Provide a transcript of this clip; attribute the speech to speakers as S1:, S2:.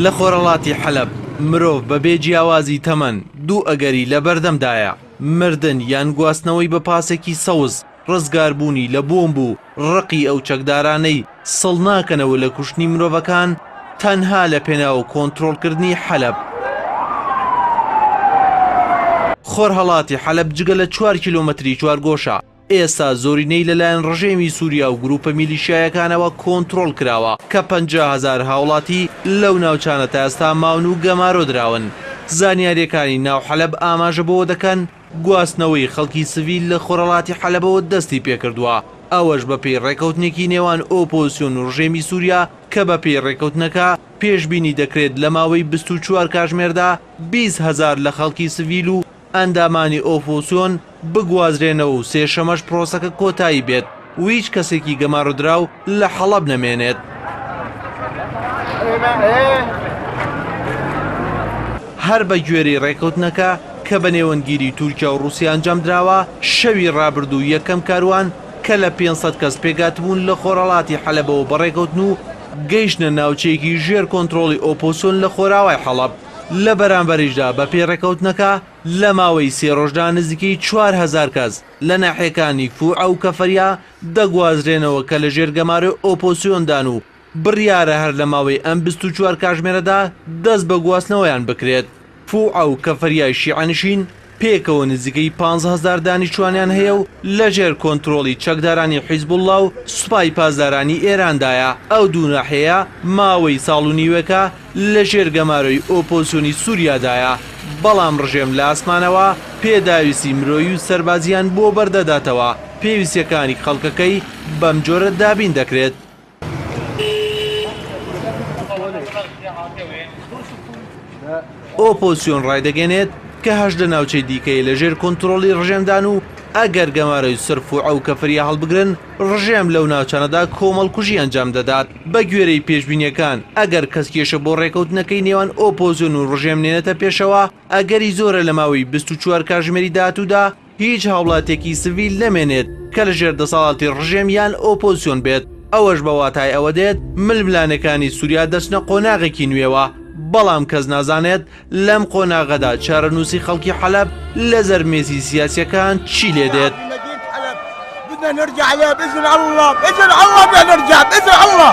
S1: لە خۆرەڵاتی حەلەب مرۆڤ بەبێ جیاوازی تەمەن دوو ئەگەری لە بەردەمدایە مردن یان گواستنەوەی بە پاسێکی سەوز ڕزگاربوونی لە بۆمب و ڕقی ئەو چەکدارانەی سڵ ناکەنەوە لە کوشتنی مرۆڤەکان تەنها لە پێناو کۆنتڕۆڵکردنی حەلەب. خۆرهەڵاتی حەلەب جگە لە 4 کیلۆمەتری چوارگۆشە ئێستا زۆرینەی لەلایەن ڕژێمی سووریا و گروپە میلیشیایەکانەوە کۆنتڕۆڵ کراوە کە 50,000 هاوڵاتی لەو ناوچانە تا ئێستا ماون و گەمارۆ دراون. زانیاریەکانی ناو حەلەب ئاماژە بۆ دەکەن گواستنەوەی خەڵکی سڤیل لە خۆرەڵاتی حەلەبەوە دەستی پێکردووە، ئەوەش بە پێی ڕێکەوتنێکی نێوان ئۆپۆزیسیۆن و ڕژێمی سووریا کە بە پێی ڕێکەوتنەکە پێشبینی دەکرێت لە ماوەی 24 کاتژمێردا 20,000 لە خەڵکی سڤیل و ئەندامانی ئۆپۆزیسیۆن بگوازرێنەوە و سێشەمەش پرۆسەکە کۆتایی بێت و هیچ کەسێکی گەماڕودراو لە حەڵەب نەمێنێت. هەر بە گوێرەی ڕێکەوتنەکە کە بە نێوەنگیری تورکیا و رووسیا ئەنجام دراوە شەوی ڕابردوو یەکەم کاروان کە لە 500 کەس پێگاتبوون لە خۆرەڵاتی حەلەبەوە بەڕێکەوتن و گەیشتنە ناوچەیەکی ژێر کۆنتڕۆڵی ئۆپۆزیسیۆن لە خۆراوای حەڵەب. لە بەرامبەریشدا بە پێی ڕێکەوتنەکە لە ماوەی 3 ڕۆژدا نزیکەی 4,000 کەس لە ناحیەکانی فوعە و کەفەریا دەگوازرێنەوە کە لە ژێر گەمارەی ئۆپۆزیسیۆندان و بڕیارە هەر لە ماوەی ئەم 24 کاتژمێرەدا دەست بە گواستنەوەیان بکرێت. فوعە و کەفەریای شیعەنشین پێکەوە نزیکەی 15,000 دانیشتوانیان هەیە و لەژێر کۆنتڕۆڵی چەکدارانی حیزبوڵڵا و سوپای پاسدارانی ئێراندایە. ئەو دوو ناحەیە ماوەی ساڵ و نیوەکە لەژێر گەمارەی ئۆپۆزیسیۆنی سووریادایە، بەڵام ڕژێم لە ئاسمانەوە پێداویستی مرۆیی و سەربازیان بۆ بەردەداتەوە پێویستیەکانی خەڵکەکەی بەم جۆرە دابین دەکرێت. ئۆپۆزیسیۆن ڕایدەگەنێت کە 18 ناوچەی دیکەی لەژێر کۆنتڕۆڵی ڕژێمدان و ئەگەر گەمارەی سرفوعە و کەفەریا هەڵبگرن ڕژێم لەو ناوچانەدا کۆمەڵکوژی ئەنجام دەدات. بە گوێرەی پێشبینیەکان ئەگەر کەس کێشە بۆ ڕێکەوتنەکەی نێوان ئۆپۆزیسیۆن و ڕژێم نێنێتە پێشەوە ئەگەری زۆرە لە ماوەی 24 کاتژمێری داهاتوودا هیچ هاوڵاتێکی سڤیل نەمێنێت کە لەژێر دەسەڵاتی ڕژێم یان ئۆپۆزیسیۆن بێت. ئەوەش بە واتای ئەوە دێت ململانەکانی سووریا دەچنە قۆناغێکی نوێوە، بەڵام کەس نازانێت لەم قۆناغەدا چارەنووسی خەڵکی حەلەب لە زەرمێزی سیاسیەکان چی لێ دێت.
S2: بدنا نرجع عليها بإذن الله، بإذن الله بدنا نرجع، بإذن الله.